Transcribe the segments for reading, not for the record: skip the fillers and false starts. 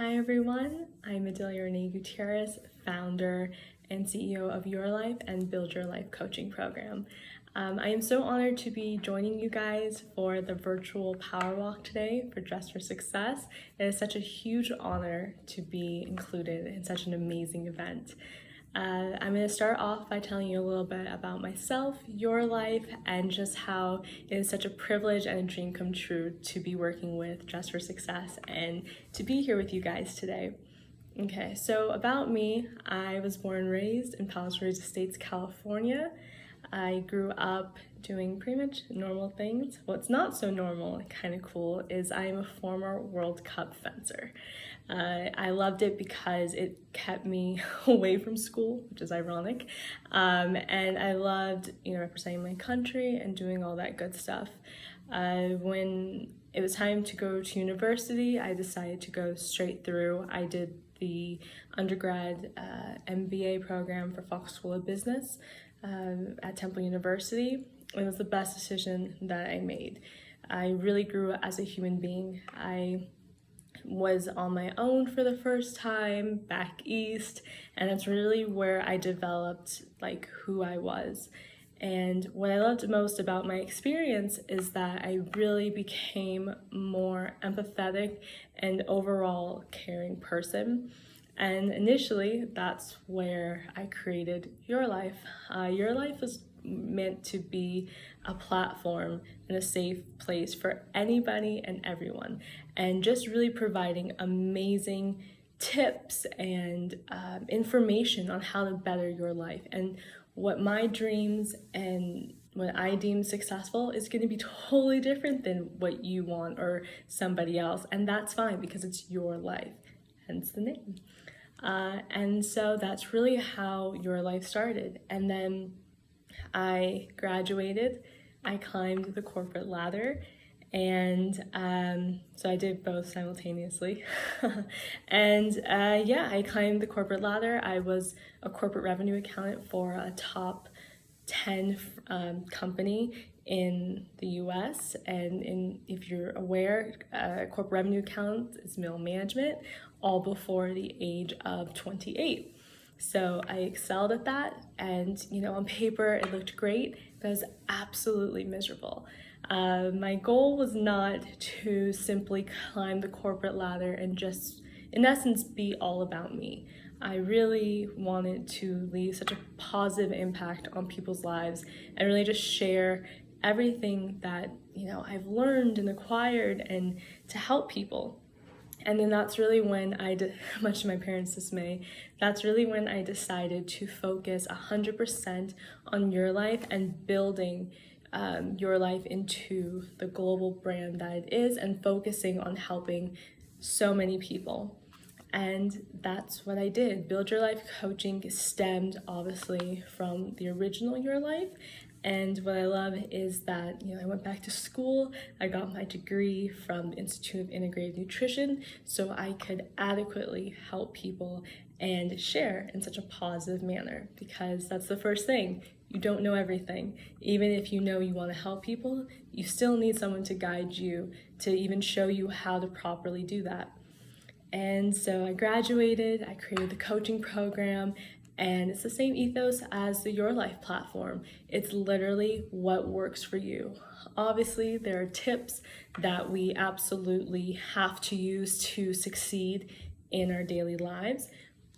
Hi everyone, I'm Adylia Rhenee Gutierrez, founder and CEO of Yhorlife and Build Your Life coaching program. I am so honored to be joining you guys for the virtual power walk today for Dress for Success. It is such a huge honor to be included in such an amazing event. I'm going to start off by telling you a little bit about myself, Yhorlife, and just how it is such a privilege and a dream come true to be working with Dress for Success and to be here with you guys today. Okay, so about me, I was born and raised in Palos Verdes Estates, California. I grew up doing pretty much normal things. What's not so normal and kind of cool is I am a former World Cup fencer. I loved it because it kept me away from school, which is ironic. And I loved, representing my country and doing all that good stuff. When it was time to go to university, I decided to go straight through. I did the undergrad MBA program for Fox School of Business at Temple University. It was the best decision that I made. I really grew as a human being. I was on my own for the first time back east, and it's really where I developed who I was. And what I loved most about my experience is that I really became more empathetic and overall caring person. And initially, that's where I created Yhorlife. Yhorlife was meant to be a platform and a safe place for anybody and everyone, and just really providing amazing tips and information on how to better your life. And what my dreams and what I deem successful is going to be totally different than what you want or somebody else, and that's fine because it's your life, hence the name. And so that's really how Yhorlife started. And then I graduated, I climbed the corporate ladder, and so I did both simultaneously. And I climbed the corporate ladder. I was a corporate revenue accountant for a top 10 company in the US, and if you're aware, corporate revenue accountant is middle management, all before the age of 28. So I excelled at that, and on paper it looked great, but I was absolutely miserable. My goal was not to simply climb the corporate ladder and just, in essence, be all about me. I really wanted to leave such a positive impact on people's lives and really just share everything that I've learned and acquired and to help people. And then that's really when much to my parents' dismay, that's really when I decided to focus 100% on Yhorlife and building Yhorlife into the global brand that it is, and focusing on helping so many people. And that's what I did. Build Your Life coaching stemmed obviously from the original Yhorlife. And what I love is that, I went back to school, I got my degree from the Institute of Integrative Nutrition so I could adequately help people and share in such a positive manner, because that's the first thing. You don't know everything. Even if you want to help people, you still need someone to guide you, to even show you how to properly do that. And so I graduated, I created the coaching program, and it's the same ethos as the Yhorlife platform. It's literally what works for you. Obviously, there are tips that we absolutely have to use to succeed in our daily lives,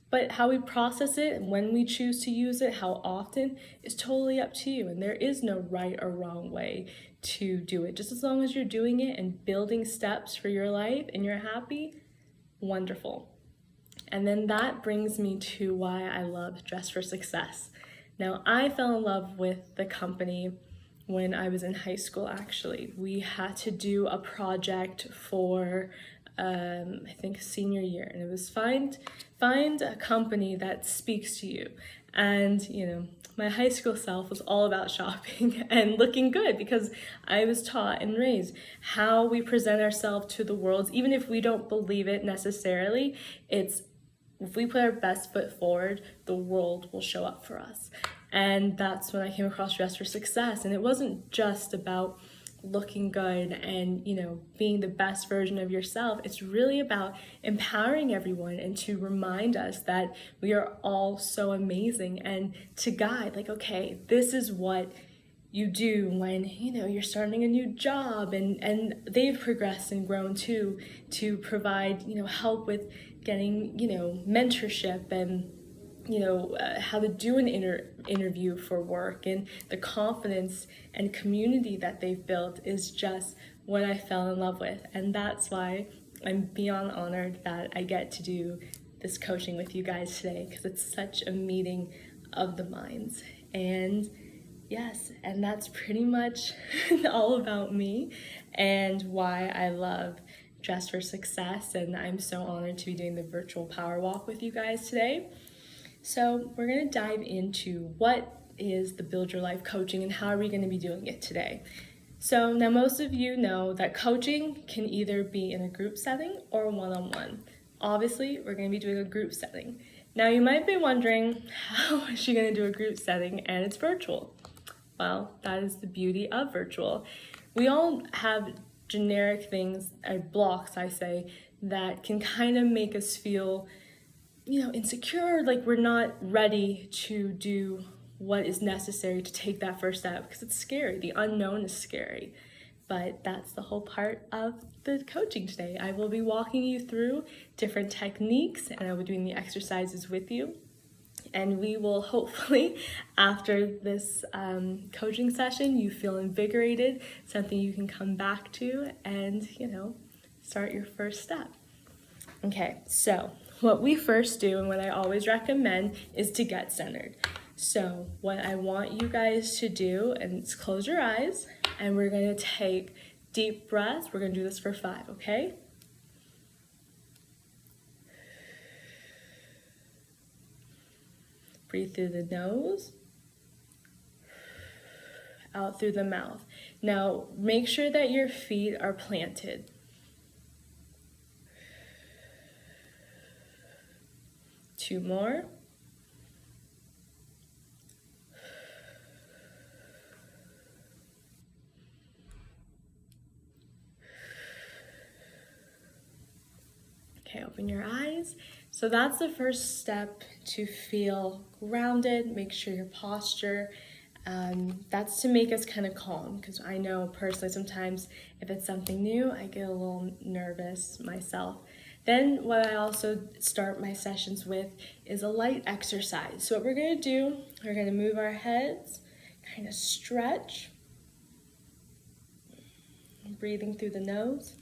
but how we process it and when we choose to use it, how often, is totally up to you. And there is no right or wrong way to do it. Just as long as you're doing it and building steps for your life and you're happy, wonderful. And then that brings me to why I love Dress for Success. Now, I fell in love with the company when I was in high school, actually. We had to do a project for, I think, senior year, and it was find a company that speaks to you. And, my high school self was all about shopping and looking good, because I was taught and raised how we present ourselves to the world, even if we don't believe it necessarily. If we put our best foot forward, the world will show up for us. And that's when I came across Dress for Success. And it wasn't just about looking good and, being the best version of yourself. It's really about empowering everyone and to remind us that we are all so amazing, and to guide, like, okay, this is what you do when, you're starting a new job, and they've progressed and grown too, to provide, help with getting, mentorship and how to do an interview for work, and the confidence and community that they've built is just what I fell in love with. And that's why I'm beyond honored that I get to do this coaching with you guys today, because it's such a meeting of the minds. And yes, and that's pretty much all about me and why I love Dress for Success. And I'm so honored to be doing the virtual power walk with you guys today. So we're going to dive into what is the Build Your Life coaching and how are we going to be doing it today. So now most of you know that coaching can either be in a group setting or one-on-one. Obviously, we're going to be doing a group setting. Now you might be wondering, how is she going to do a group setting and it's virtual? Well, that is the beauty of virtual. We all have generic things, blocks I say, that can kind of make us feel insecure, like we're not ready to do what is necessary to take that first step, because it's scary. The unknown is scary. But that's the whole part of the coaching today. I will be walking you through different techniques, and I will be doing the exercises with you. And we will hopefully, after this coaching session, you feel invigorated, something you can come back to and, start your first step. Okay, so what we first do, and what I always recommend, is to get centered. So what I want you guys to do is close your eyes, and we're going to take deep breaths. We're going to do this for 5, okay? Breathe through the nose, out through the mouth. Now, make sure that your feet are planted. Two more. Okay, open your eyes. So that's the first step to feel grounded. Make sure your posture, that's to make us kind of calm, because I know personally sometimes if it's something new, I get a little nervous myself. Then what I also start my sessions with is a light exercise. So what we're going to do, we're going to move our heads, kind of stretch, breathing through the nose.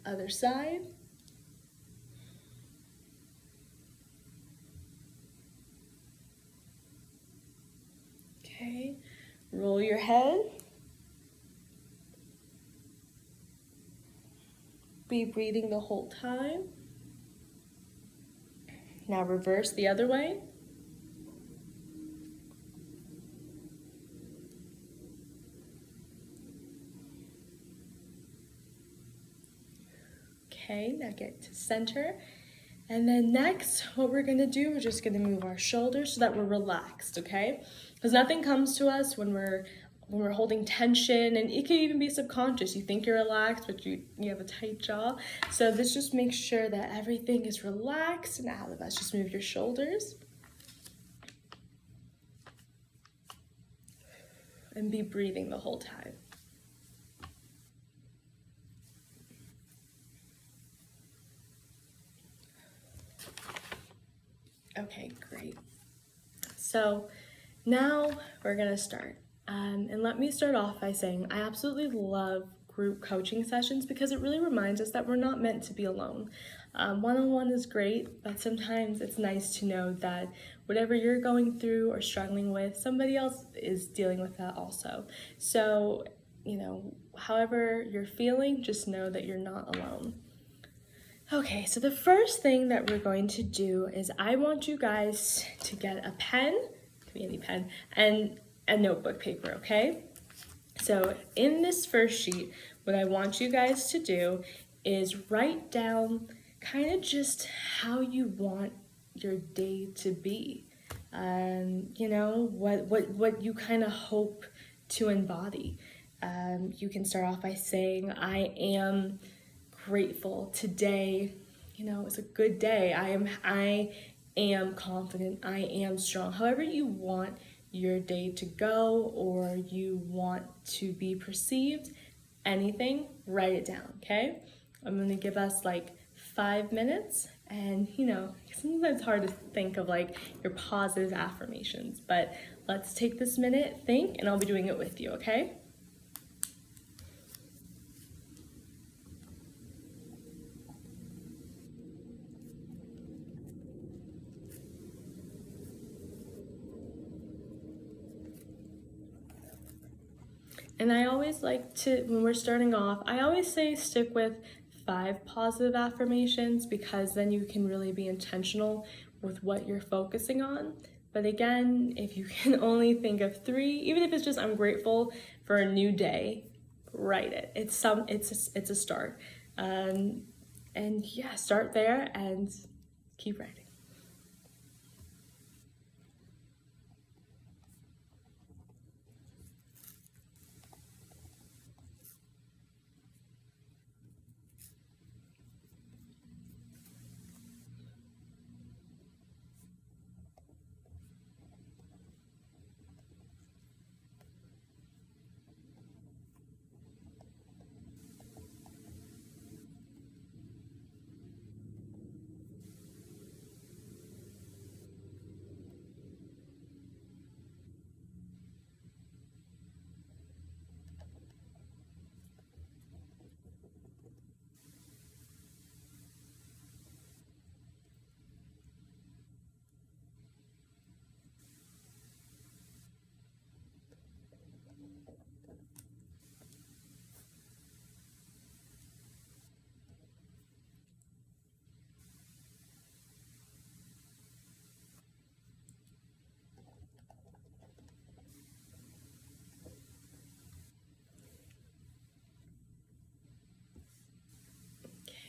Other side. Okay, roll your head. Be breathing the whole time. Now reverse the other way. Okay, now get to center. And then next, what we're gonna do, we're just gonna move our shoulders so that we're relaxed, okay? Because nothing comes to us when we're holding tension, and it can even be subconscious. You think you're relaxed, but you have a tight jaw. So this just makes sure that everything is relaxed and out of us. Just move your shoulders. And be breathing the whole time. Okay, great. So now we're gonna start. And let me start off by saying I absolutely love group coaching sessions because it really reminds us that we're not meant to be alone. One-on-one is great, but sometimes it's nice to know that whatever you're going through or struggling with, somebody else is dealing with that also. So, however you're feeling, just know that you're not alone. Okay, so the first thing that we're going to do is I want you guys to get a pen, it could be any pen, and a notebook paper, okay? So in this first sheet, what I want you guys to do is write down kind of just how you want your day to be. What you kind of hope to embody. You can start off by saying, I am grateful today. It's a good day. I am confident. I am strong. However you want your day to go or you want to be perceived, anything, write it down, okay? I'm going to give us like 5 minutes, and sometimes it's hard to think of like your positive affirmations, but let's take this minute, think, and I'll be doing it with you, okay? And I always like to, when we're starting off, I always say stick with 5 positive affirmations, because then you can really be intentional with what you're focusing on. But again, if you can only think of 3, even if it's just I'm grateful for a new day, write it. It's a start. And yeah, start there and keep writing.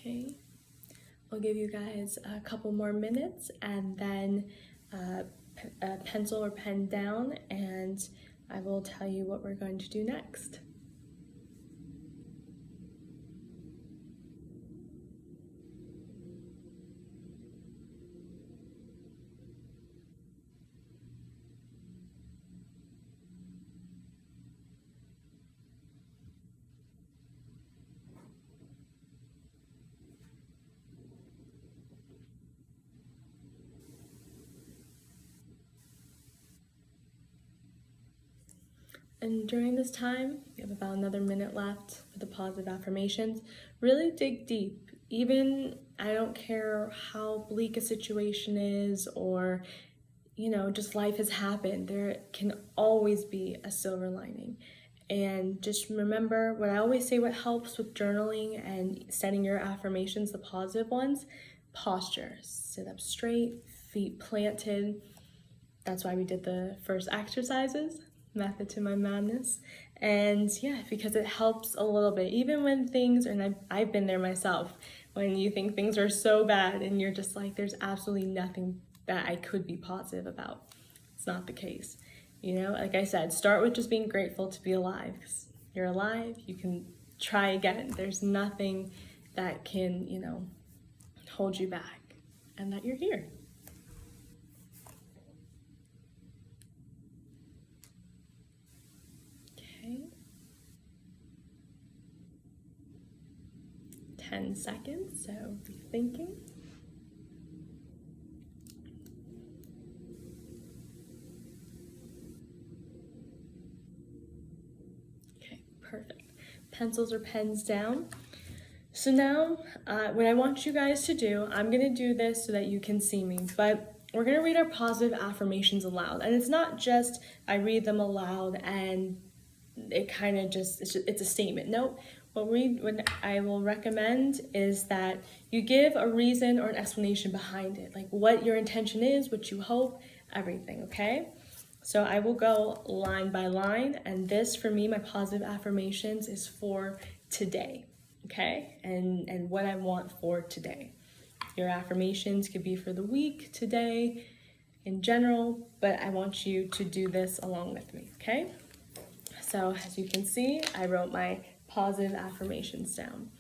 Okay, I'll give you guys a couple more minutes, and then a pencil or pen down, and I will tell you what we're going to do next. And during this time, we have about another minute left for the positive affirmations. Really dig deep. Even, I don't care how bleak a situation is, or just life has happened, there can always be a silver lining. And just remember what I always say, what helps with journaling and setting your affirmations, the positive ones: posture. Sit up straight, feet planted. That's why we did the first exercises, method to my madness. And yeah, because it helps a little bit, even when things are, and I've been there myself, when you think things are so bad and you're just like, there's absolutely nothing that I could be positive about. It's not the case. Like I said, start with just being grateful to be alive. 'Cause you're alive, you can try again. There's nothing that can, hold you back, and that you're here. Okay. 10 seconds, so be thinking. Okay, perfect. Pencils or pens down. So now, what I want you guys to do, I'm gonna do this so that you can see me, but we're gonna read our positive affirmations aloud. And it's not just I read them aloud and it kind of it's a statement. No, what I will recommend is that you give a reason or an explanation behind it, like what your intention is, what you hope, everything, okay? So I will go line by line, and this, for me, my positive affirmations is for today, okay? And what I want for today. Your affirmations could be for the week, today, in general, but I want you to do this along with me, okay? So as you can see, I wrote my positive affirmations down.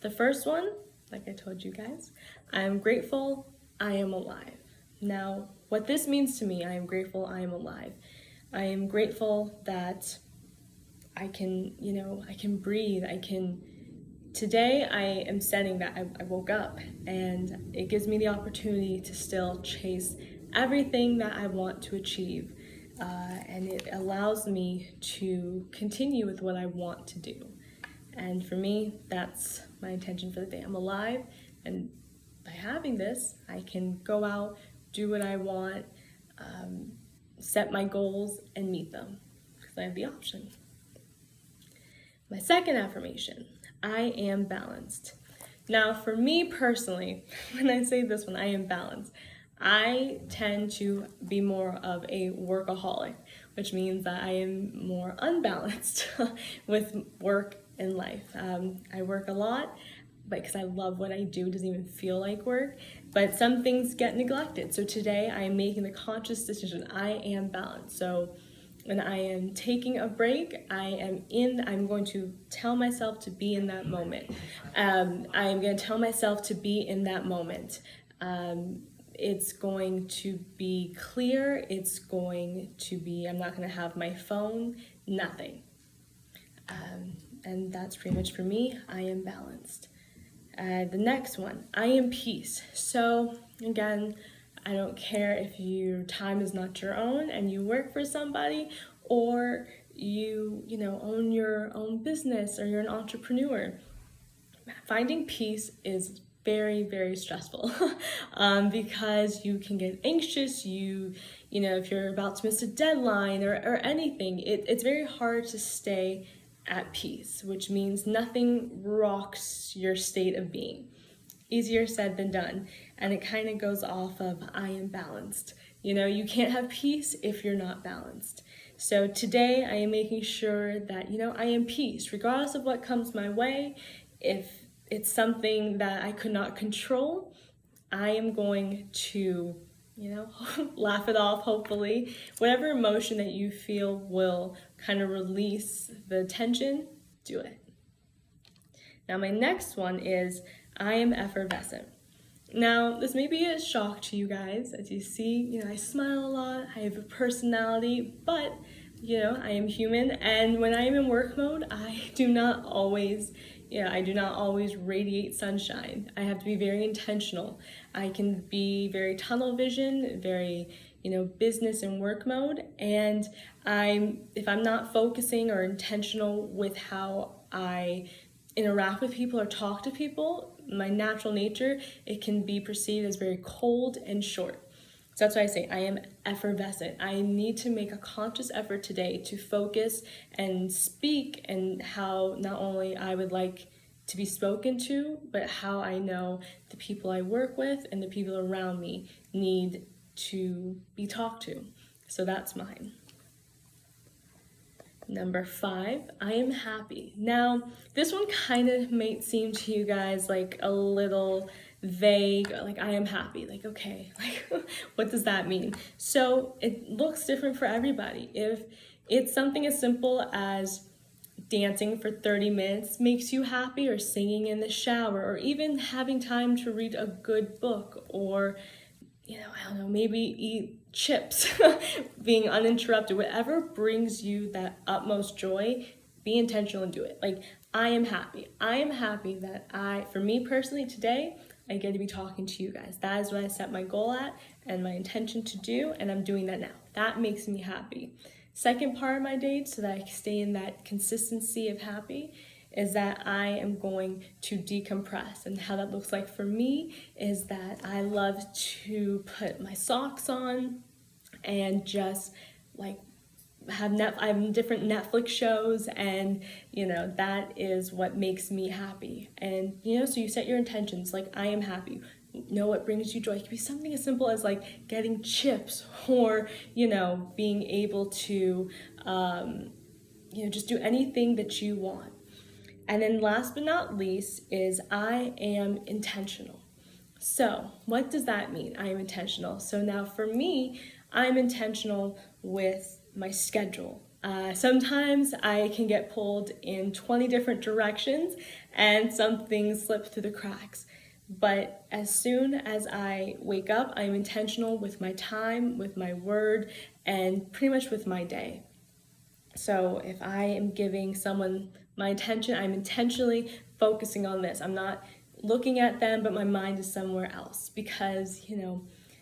The first one, like I told you guys, I am grateful, I am alive. Now, what this means to me, I am grateful, I am alive. I am grateful that I can, I can breathe, today I am setting that I woke up, and it gives me the opportunity to still chase everything that I want to achieve. And it allows me to continue with what I want to do. And for me, that's my intention for the day. I'm alive, and by having this, I can go out, do what I want, set my goals, and meet them, because I have the option. My second affirmation, I am balanced. Now, for me personally, when I say this one, I am balanced, I tend to be more of a workaholic, which means that I am more unbalanced with work and life. I work a lot, but because I love what I do, it doesn't even feel like work, but some things get neglected. So today I am making the conscious decision, I am balanced. So when I am taking a break, I'm going to tell myself to be in that moment. I'm going to tell myself to be in that moment. It's going to be clear, I'm not going to have my phone, nothing. And that's pretty much for me, I am balanced. The next one, I am peace. So again, I don't care if your time is not your own and you work for somebody, or you own your own business, or you're an entrepreneur. Finding peace is very, very stressful because you can get anxious, if you're about to miss a deadline or anything, it's very hard to stay at peace, which means nothing rocks your state of being. Easier said than done. And it kind of goes off of I am balanced. You can't have peace if you're not balanced. So today I am making sure that, I am peace, regardless of what comes my way. If it's something that I could not control, I am going to, laugh it off, hopefully. Whatever emotion that you feel will kind of release the tension, do it. Now my next one is I am effervescent. Now, this may be a shock to you guys. As you see, I smile a lot, I have a personality, but, I am human. And when I am in work mode, I do not always radiate sunshine. I have to be very intentional. I can be very tunnel vision, very, business and work mode. And if I'm not focusing or intentional with how I interact with people or talk to people, my natural nature, it can be perceived as very cold and short. So that's why I say I am effervescent. I need to make a conscious effort today to focus and speak, and how not only I would like to be spoken to, but how I know the people I work with and the people around me need to be talked to. So that's mine. Number 5, I am happy. Now, this one kind of might seem to you guys like a little vague, like I am happy, like okay, like what does that mean? So it looks different for everybody. If it's something as simple as dancing for 30 minutes makes you happy, or singing in the shower, or even having time to read a good book, or I don't know, maybe eat chips, being uninterrupted, whatever brings you that utmost joy, be intentional and do it. Like, I am happy. I am happy that for me personally today, I get to be talking to you guys. That is what I set my goal at and my intention to do, and I'm doing that now. That makes me happy. Second part of my day, so that I stay in that consistency of happy, is that I am going to decompress. And how that looks like for me is that I love to put my socks on and just like I have different Netflix shows, and that is what makes me happy. And so you set your intentions, like I am happy. Know what brings you joy. It could be something as simple as like getting chips, or being able to just do anything that you want. And then last but not least is I am intentional. So what does that mean? I am intentional. So now for me, I'm intentional with my schedule. Sometimes I can get pulled in 20 different directions and some things slip through the cracks. But as soon as I wake up, I'm intentional with my time, with my word, and pretty much with my day. So if I am giving someone my attention, I'm intentionally focusing on this. I'm not looking at them, but my mind is somewhere else because,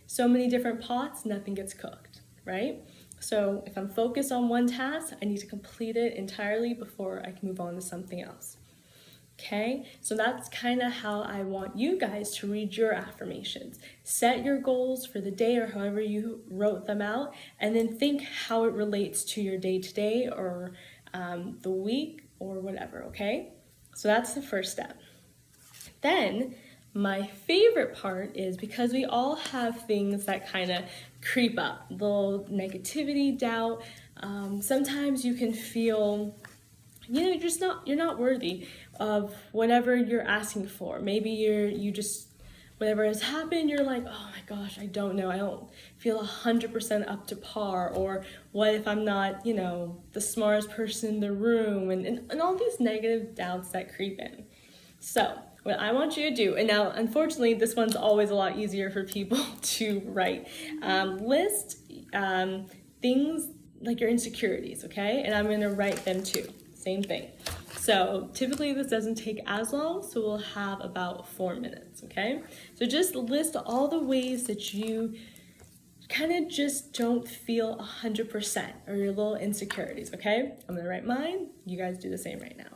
so many different pots, nothing gets cooked, right? So if I'm focused on one task, I need to complete it entirely before I can move on to something else. Okay, so that's kind of how I want you guys to read your affirmations. Set your goals for the day or however you wrote them out, and then think how it relates to your day-to-day or the week or whatever, okay? So that's the first step. Then, my favorite part is because we all have things that kind of creep up, little negativity, doubt. Sometimes you can feel you're not worthy of whatever you're asking for. Maybe you just, whatever has happened, you're like, oh my gosh, I don't know. I don't feel 100% up to par. Or what if I'm not, the smartest person in the room, and all these negative doubts that creep in. So what I want you to do, and now unfortunately this one's always a lot easier for people to write, list things like your insecurities, okay? And I'm gonna write them too. Same thing. So typically this doesn't take as long, so we'll have about 4 minutes, okay? So just list all the ways that you kind of just don't feel 100% or your little insecurities, okay? I'm gonna write mine, you guys do the same right now.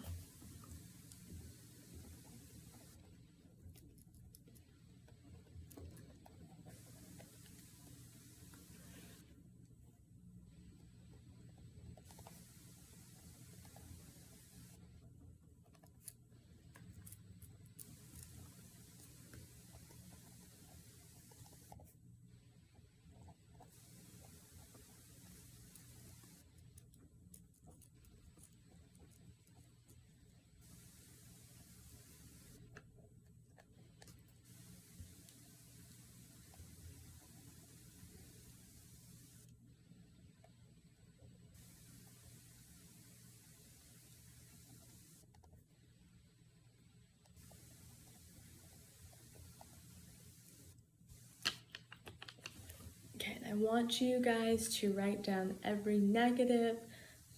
Okay, and I want you guys to write down every negative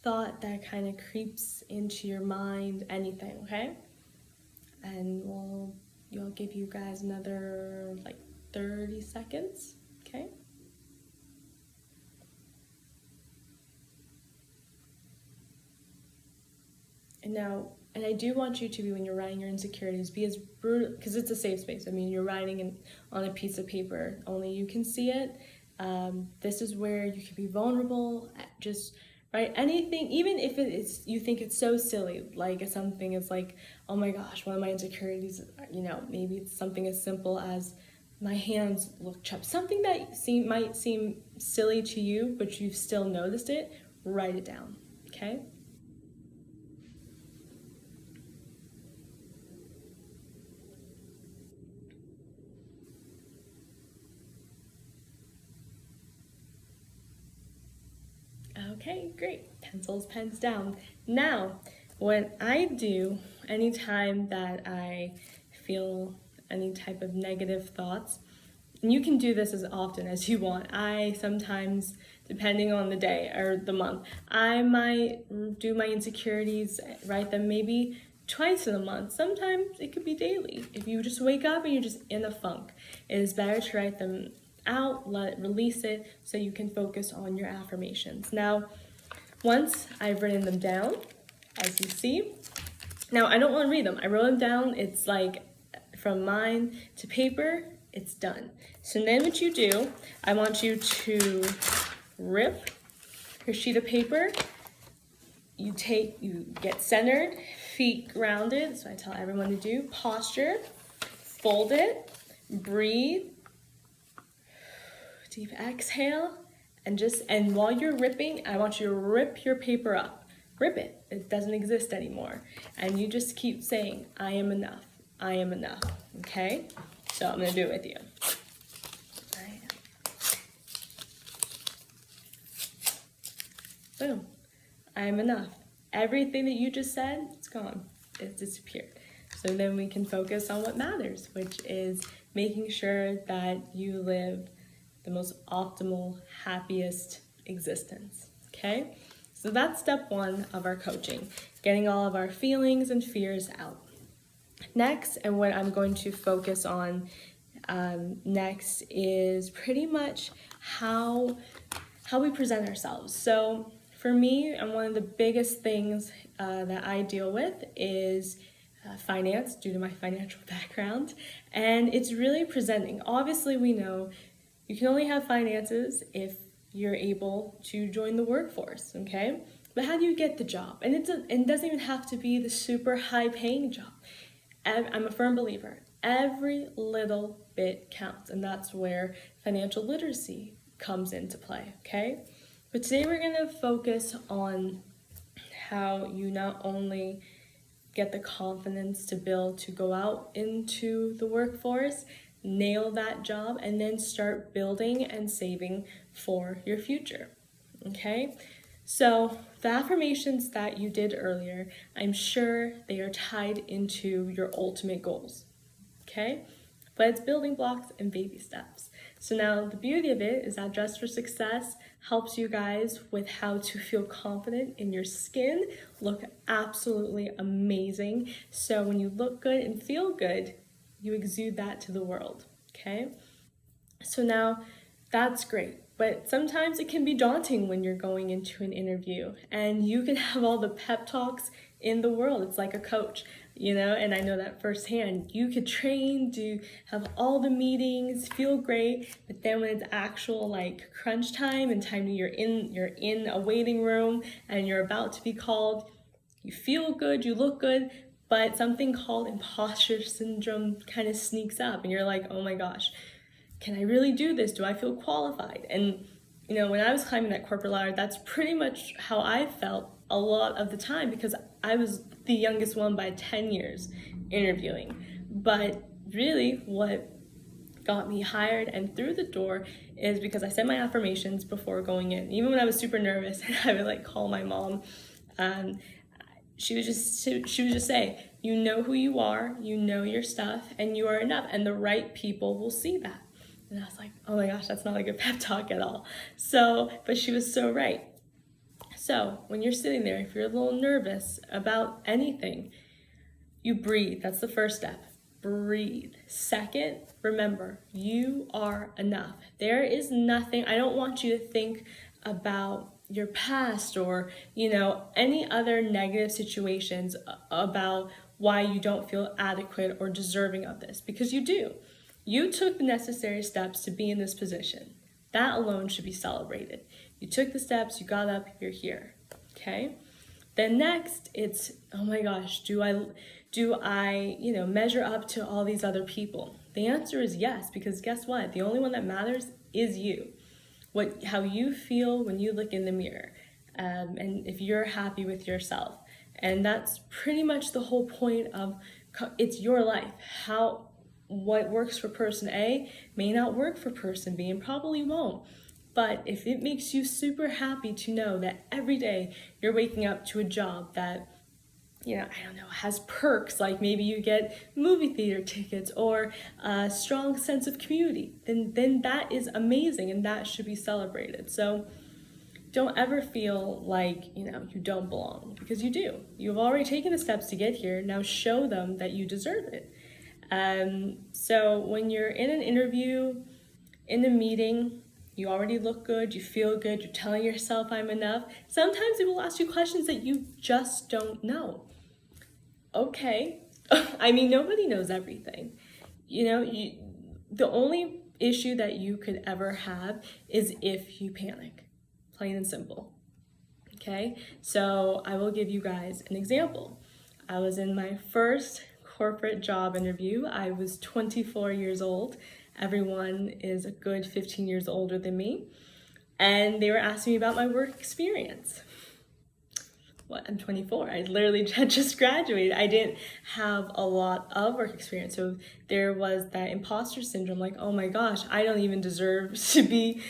thought that kind of creeps into your mind, anything, okay? And you'll give you guys another like 30 seconds, okay? And I do want you to be, when you're writing your insecurities, be as brutal, because it's a safe space. I mean, you're writing on a piece of paper, only you can see it. This is where you can be vulnerable, just write anything, even if you think it's so silly, like something is like, oh my gosh, one of my insecurities, maybe it's something as simple as my hands look chubby, something that might seem silly to you, but you've still noticed it, write it down, okay? Okay, great. Pencils, pens down. Now, what I do anytime that I feel any type of negative thoughts, and you can do this as often as you want. I sometimes, depending on the day or the month, I might do my insecurities, write them maybe twice in a month. Sometimes it could be daily. If you just wake up and you're just in a funk, it is better to write them out, release it, so you can focus on your affirmations. Now, once I've written them down, as you see, now I don't want to read them. I wrote them down. It's like from mine to paper, it's done. So then what you do, I want you to rip your sheet of paper. You get centered, feet grounded. So I tell everyone to do posture, fold it, breathe, deep exhale, and while you're ripping, I want you to rip your paper up. Rip it. It doesn't exist anymore. And you just keep saying, I am enough. I am enough. Okay? So I'm going to do it with you. Boom. I am enough. Everything that you just said, it's gone. It's disappeared. So then we can focus on what matters, which is making sure that you live the most optimal, happiest existence, okay? So that's step one of our coaching, getting all of our feelings and fears out. Next, and what I'm going to focus on next is pretty much how we present ourselves. So for me, and one of the biggest things that I deal with is finance, due to my financial background, and it's really presenting. Obviously, we know you can only have finances if you're able to join the workforce, okay? But how do you get the job? And it doesn't even have to be the super high-paying job. I'm a firm believer. Every little bit counts, and that's where financial literacy comes into play, okay? But today we're going to focus on how you not only get the confidence to build to go out into the workforce, nail that job, and then start building and saving for your future, okay? So the affirmations that you did earlier, I'm sure they are tied into your ultimate goals, okay? But it's building blocks and baby steps. So now the beauty of it is that Dress for Success helps you guys with how to feel confident in your skin, look absolutely amazing. So when you look good and feel good, you exude that to the world, okay? So now that's great. But sometimes it can be daunting when you're going into an interview and you can have all the pep talks in the world. It's like a coach, you know, and I know that firsthand. You could train to have all the meetings, feel great, but then when it's actual like crunch time and time you're in a waiting room and you're about to be called, you feel good, you look good, but something called imposter syndrome kind of sneaks up and you're like, oh my gosh, can I really do this? Do I feel qualified? And, you know, when I was climbing that corporate ladder, that's pretty much how I felt a lot of the time because I was the youngest one by 10 years interviewing. But really what got me hired and through the door is because I said my affirmations before going in. Even when I was super nervous and I would like call my mom, she would just say, you know who you are, you know your stuff, and you are enough, and the right people will see that. And I was like, oh my gosh, that's not a good pep talk at all. So, but she was so right. So when you're sitting there, if you're a little nervous about anything, you breathe. That's the first step. Breathe. Second, remember, you are enough. There is nothing, I don't want you to think about your past or, you know, any other negative situations about why you don't feel adequate or deserving of this, because you do. You took the necessary steps to be in this position. That alone should be celebrated. You took the steps, you got up, you're here, okay? Then next, it's, oh my gosh, do I, you know, measure up to all these other people? The answer is yes, because guess what? The only one that matters is you. How you feel when you look in the mirror, and if you're happy with yourself. And that's pretty much the whole point of, it's your life. What works for person A may not work for person B and probably won't. But if it makes you super happy to know that every day you're waking up to a job that, you know, I don't know, has perks, like maybe you get movie theater tickets or a strong sense of community, then that is amazing and that should be celebrated. So don't ever feel like, you know, you don't belong, because you do. You've already taken the steps to get here. Now show them that you deserve it. So when you're in an interview, in a meeting, you already look good, you feel good, you're telling yourself I'm enough. Sometimes it will ask you questions that you just don't know. Okay, I mean, nobody knows everything. You know, the only issue that you could ever have is if you panic, plain and simple. Okay, so I will give you guys an example. I was in my first corporate job interview. I was 24 years old. Everyone is a good 15 years older than me. And they were asking me about my work experience. What, I'm 24. I literally had just graduated. I didn't have a lot of work experience. So there was that imposter syndrome, like, oh my gosh, I don't even deserve to be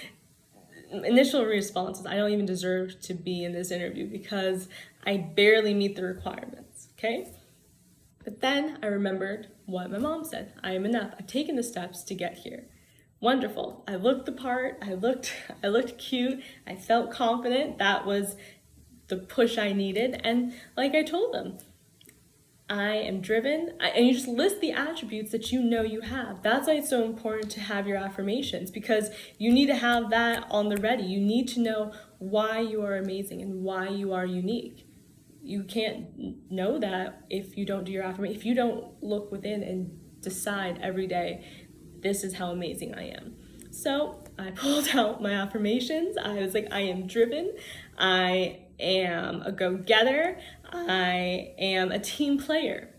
initial response was, I don't even deserve to be in this interview because I barely meet the requirements, okay? But then I remembered what my mom said. I am enough. I've taken the steps to get here. Wonderful. I looked the part. I looked cute. I felt confident. That was the push I needed. And like I told them, I am driven, and you just list the attributes that you know you have. That's why it's so important to have your affirmations, because you need to have that on the ready. You need to know why you are amazing and why you are unique. You can't know that if you don't do your affirmation, if you don't look within and decide every day, this is how amazing I am. So I pulled out my affirmations. I was like, I am driven. I am a go-getter. I am a team player.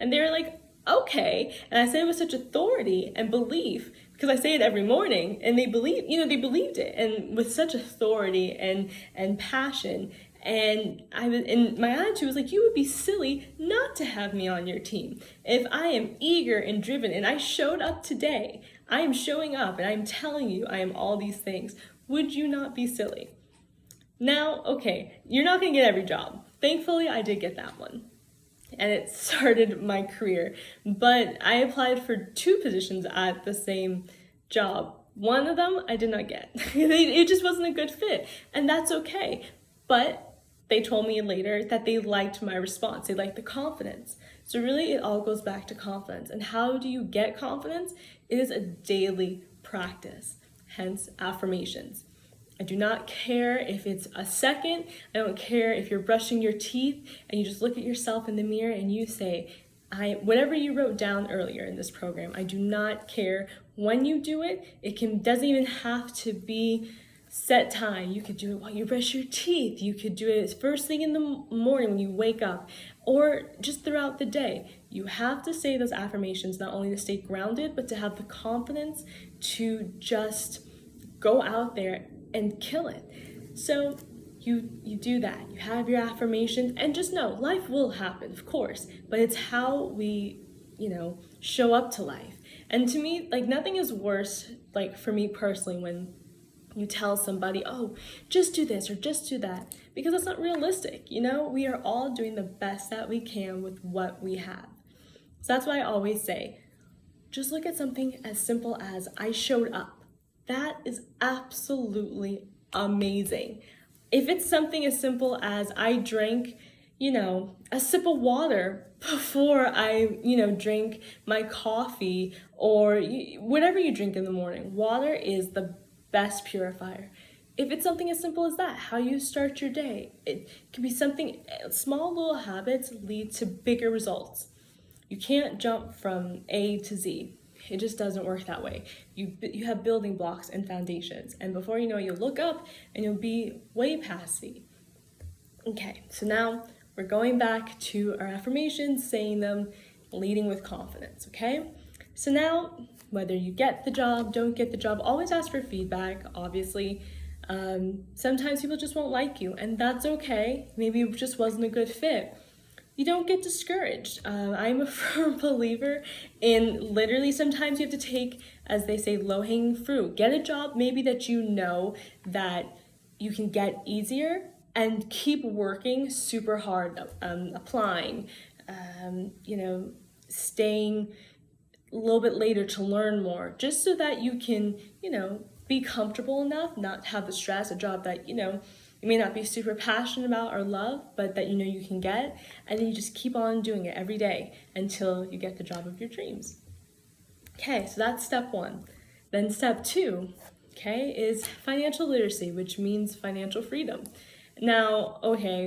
And they were like, okay. And I said it with such authority and belief, because I say it every morning, and they believed it, and with such authority and passion. And my attitude was like, you would be silly not to have me on your team. If I am eager and driven, and I showed up today, I am showing up, and I'm telling you I am all these things, would you not be silly? Now, okay, you're not gonna get every job. Thankfully, I did get that one. And it started my career. But I applied for 2 positions at the same job. One of them I did not get. It just wasn't a good fit. And that's okay. But they told me later that they liked my response. They liked the confidence. So really, it all goes back to confidence. And how do you get confidence? It is a daily practice, hence affirmations. I do not care if it's a second. I don't care if you're brushing your teeth and you just look at yourself in the mirror and you say, whatever you wrote down earlier in this program, I do not care when you do it. Doesn't even have to be set time. You could do it while you brush your teeth. You could do it first thing in the morning when you wake up, or just throughout the day. You have to say those affirmations not only to stay grounded, but to have the confidence to just go out there and kill it. So you do that. You have your affirmations, and just know life will happen, of course, but it's how we, show up to life. And to me, like, nothing is worse, like, for me personally, when you tell somebody, oh, just do this or just do that, because it's not realistic. We are all doing the best that we can with what we have. So that's why I always say, just look at something as simple as I showed up. That is absolutely amazing. If it's something as simple as I drank, a sip of water before I, drink my coffee, or whatever you drink in the morning, water is the best purifier. If it's something as simple as that, how you start your day, it can be something, small little habits lead to bigger results. You can't jump from A to Z. It just doesn't work that way. You have building blocks and foundations, and before you know it, you'll look up and you'll be way past Z. Okay, so now we're going back to our affirmations, saying them, leading with confidence, okay? So now, whether you get the job, don't get the job, always ask for feedback, obviously. Sometimes people just won't like you, and that's okay. Maybe it just wasn't a good fit. You don't get discouraged. I'm a firm believer in literally sometimes you have to take, as they say, low-hanging fruit. Get a job maybe that you know that you can get easier, and keep working super hard, applying, staying a little bit later to learn more, just so that you can, be comfortable enough, not have the stress, a job that, you may not be super passionate about or love, but that you can get, and then you just keep on doing it every day until you get the job of your dreams. Okay, so that's step 1. Then step 2, okay, is financial literacy, which means financial freedom. Now, okay,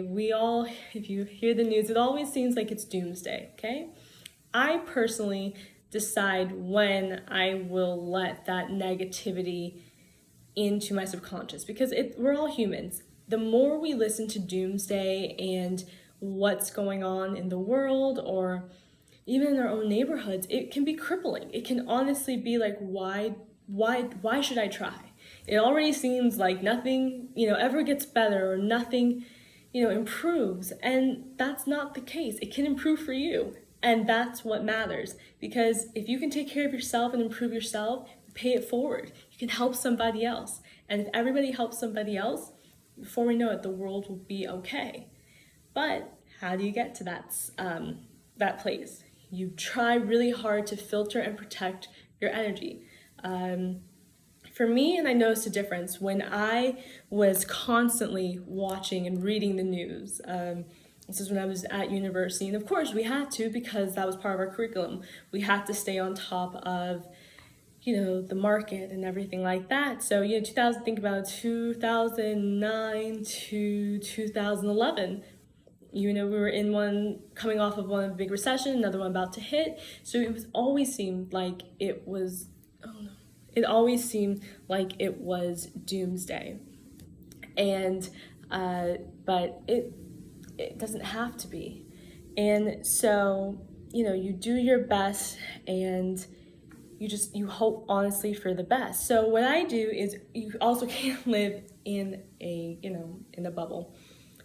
if you hear the news, it always seems like it's doomsday, okay? I personally decide when I will let that negativity into my subconscious, because we're all humans. The more we listen to doomsday and what's going on in the world, or even in our own neighborhoods, it can be crippling. It can honestly be like, why should I try? It already seems like nothing, ever gets better, or nothing, improves. And that's not the case. It can improve for you. And that's what matters. Because if you can take care of yourself and improve yourself, the pay it forward. You can help somebody else. And if everybody helps somebody else, before we know it, the world will be okay. But how do you get to that place? You try really hard to filter and protect your energy. For me, and I noticed a difference when I was constantly watching and reading the news. This is when I was at university, and of course we had to, because that was part of our curriculum. We had to stay on top of, the market and everything like that. So, think about 2009 to 2011. We were coming off of one big recession, another one about to hit. So it always seemed like it was doomsday. And, but it doesn't have to be. And so, you do your best, and you hope honestly for the best. So what I do is, you also can't live in a bubble.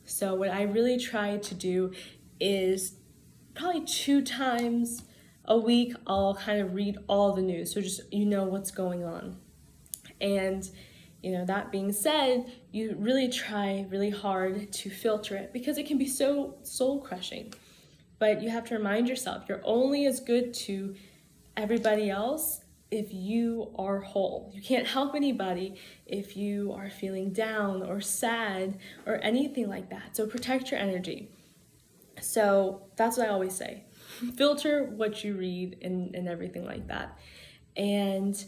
So what I really try to do is probably 2 times a week, I'll kind of read all the news. So just, what's going on. And, that being said, you really try really hard to filter it, because it can be so soul crushing. But you have to remind yourself, you're only as good to everybody else if you are whole. You can't help anybody if you are feeling down or sad or anything like that. So protect your energy. So that's what I always say. Filter what you read and everything like that. And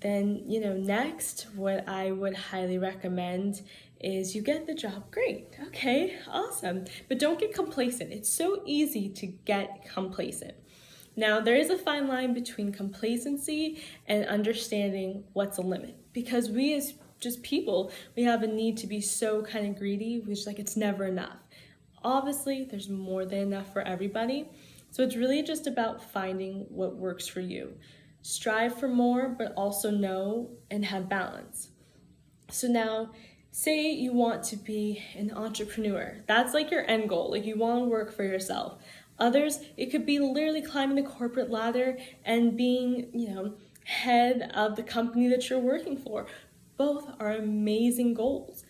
then, next, what I would highly recommend is you get the job. Great. Okay, awesome. But don't get complacent. It's so easy to get complacent. Now, there is a fine line between complacency and understanding what's a limit, because we as just people, we have a need to be so kind of greedy, which it's never enough. Obviously, there's more than enough for everybody. So it's really just about finding what works for you. Strive for more, but also know and have balance. So now, say you want to be an entrepreneur. That's your end goal. You want to work for yourself. Others, it could be literally climbing the corporate ladder and being, head of the company that you're working for. Both are amazing goals.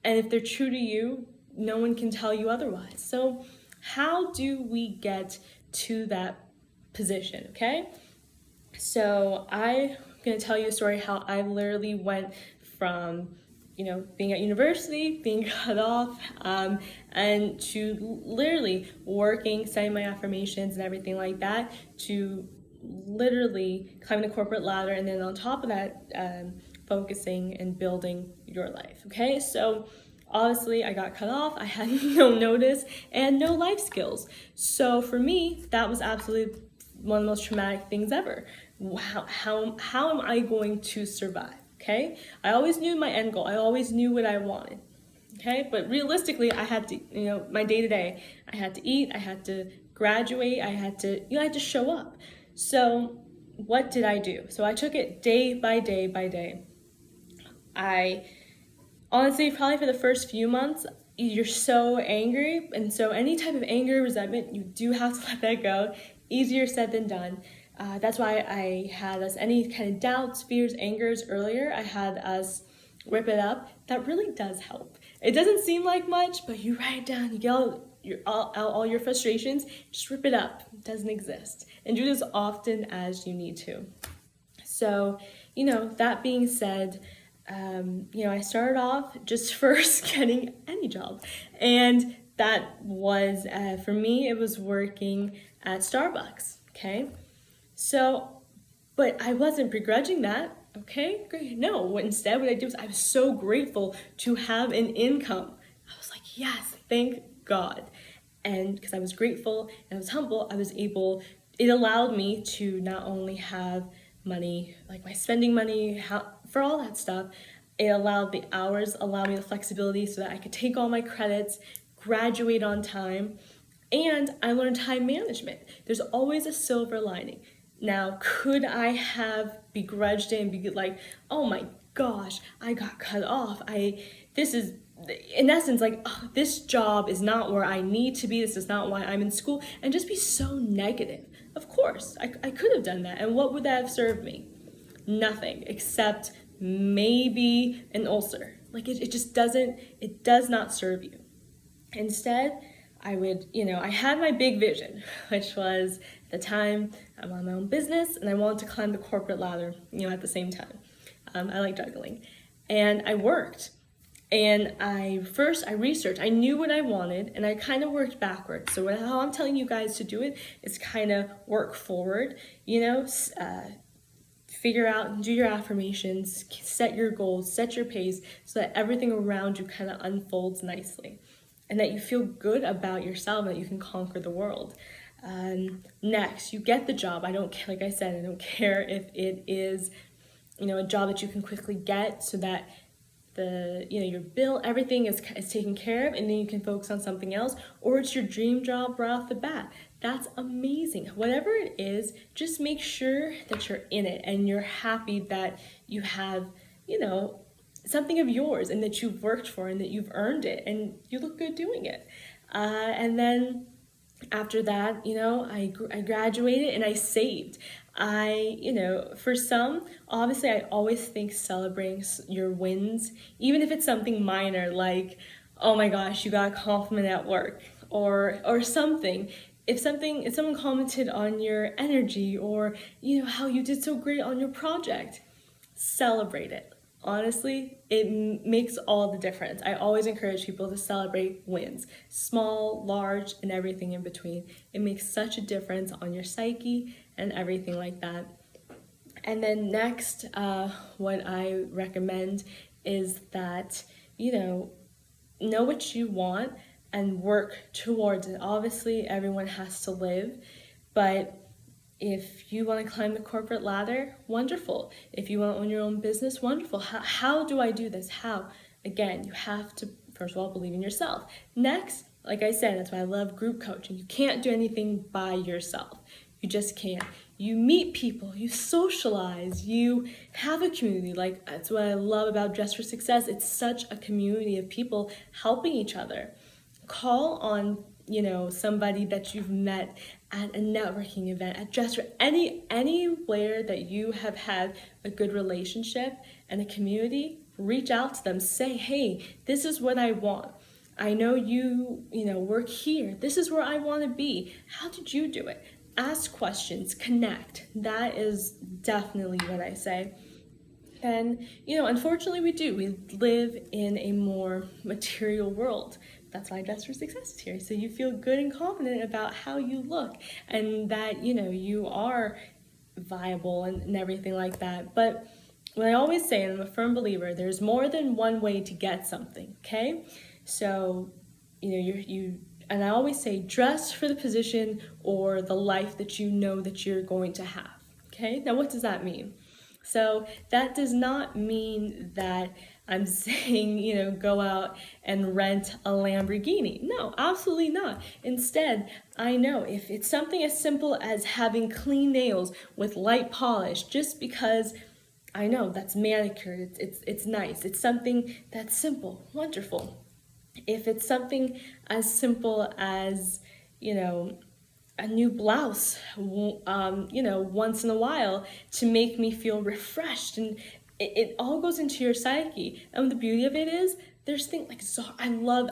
And if they're true to you, no one can tell you otherwise. So how do we get to that position, okay? So I'm going to tell you a story how I literally went from being at university, being cut off, and to literally working, saying my affirmations and everything like that, to literally climbing the corporate ladder, and then on top of that, focusing and building your life, okay? So obviously I got cut off, I had no notice and no life skills. So for me, that was absolutely one of the most traumatic things ever. How am I going to survive? Okay, I always knew my end goal. I always knew what I wanted. Okay, but realistically, I had to, my day to day, I had to eat, I had to graduate, I had to, I had to show up. So what did I do? So I took it day by day by day. I honestly, probably for the first few months, you're so angry. And so any type of anger, resentment, you do have to let that go. Easier said than done. That's why I had us, any kind of doubts, fears, angers earlier, I had us rip it up. That really does help. It doesn't seem like much, but you write it down, you get all your frustrations, just rip it up. It doesn't exist. And do this as often as you need to. So, that being said, I started off just first getting any job. And that was, for me, it was working at Starbucks, okay? So, but I wasn't begrudging that, okay? Great. No, what I did was I was so grateful to have an income. I was like, yes, thank God. And because I was grateful and I was humble, it allowed me to not only have money, my spending money, for all that stuff. It allowed me the flexibility so that I could take all my credits, graduate on time, and I learned time management. There's always a silver lining. Now, could I have begrudged it and be like, oh my gosh, I got cut off. This is, in essence, this job is not where I need to be. This is not why I'm in school. And just be so negative. Of course, I could have done that. And what would that have served me? nothing except maybe an ulcer. Like it just doesn't, it does not serve you. Instead, I would, I had my big vision, which was at the time I'm on my own business and I wanted to climb the corporate ladder, at the same time. I like juggling. And I worked. And I researched, I knew what I wanted, and I kind of worked backwards. So how I'm telling you guys to do it is kind of work forward, figure out and do your affirmations, set your goals, set your pace, so that everything around you kind of unfolds nicely. And that you feel good about yourself, that you can conquer the world. Next, you get the job. Like I said, I don't care if it is, a job that you can quickly get so that your bill, everything is taken care of, and then you can focus on something else, or it's your dream job right off the bat. That's amazing. Whatever it is, just make sure that you're in it and you're happy that you have, something of yours and that you've worked for and that you've earned it and you look good doing it. And then after that, I graduated and I saved. For some, obviously I always think celebrating your wins, even if it's something minor, like, oh my gosh, you got a compliment at work or something. If someone commented on your energy or, how you did so great on your project, celebrate it. Honestly, it makes all the difference. I always encourage people to celebrate wins, small, large, and everything in between. It makes such a difference on your psyche and everything like that. And then next, what I recommend is that, know what you want and work towards it. Obviously, everyone has to live, but if you want to climb the corporate ladder, wonderful. If you want to own your own business, wonderful. How do I do this? How? Again, you have to, first of all, believe in yourself. Next, like I said, that's why I love group coaching. You can't do anything by yourself. You just can't. You meet people, you socialize, you have a community. Like, that's what I love about Dress for Success. It's such a community of people helping each other. Call on somebody that you've met at a networking event, at Dress for anywhere that you have had a good relationship and a community. Reach out to them. Say, hey, this is what I want. I know you work here. This is where I want to be. How did you do it? Ask questions, connect. That is definitely what I say. And, unfortunately we live in a more material world. That's why Dress for Success is here. So you feel good and confident about how you look and that, you are viable and everything like that. But what I always say, and I'm a firm believer, there's more than one way to get something, okay? So, and I always say, dress for the position or the life that you know that you're going to have, okay? Now, what does that mean? So that does not mean that I'm saying, go out and rent a Lamborghini. No, absolutely not. Instead, I know if it's something as simple as having clean nails with light polish, just because I know that's manicured, it's nice. It's something that's simple, wonderful. If it's something as simple as, a new blouse, once in a while to make me feel refreshed, and it all goes into your psyche. And the beauty of it is, there's things like Zara.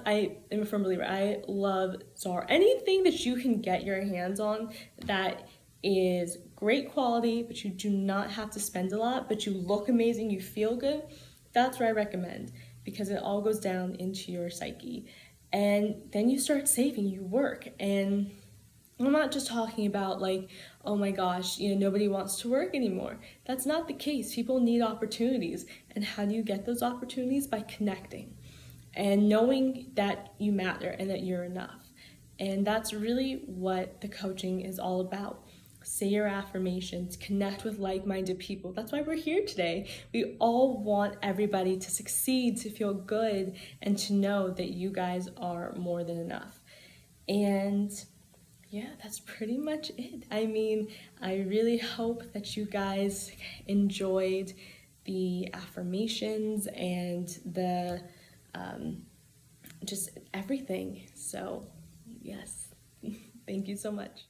I am a firm believer. I love Zara. Anything that you can get your hands on that is great quality, but you do not have to spend a lot, but you look amazing, you feel good. That's what I recommend, because it all goes down into your psyche. And then you start saving, you work. And I'm not just talking about like, oh my gosh, nobody wants to work anymore. That's not the case. People need opportunities. And how do you get those opportunities? By connecting and knowing that you matter and that you're enough. And that's really what the coaching is all about. Say your affirmations, connect with like-minded people. That's why we're here today. We all want everybody to succeed, to feel good, and to know that you guys are more than enough. And yeah, that's pretty much it. I mean, I really hope that you guys enjoyed the affirmations and the just everything. So yes, thank you so much.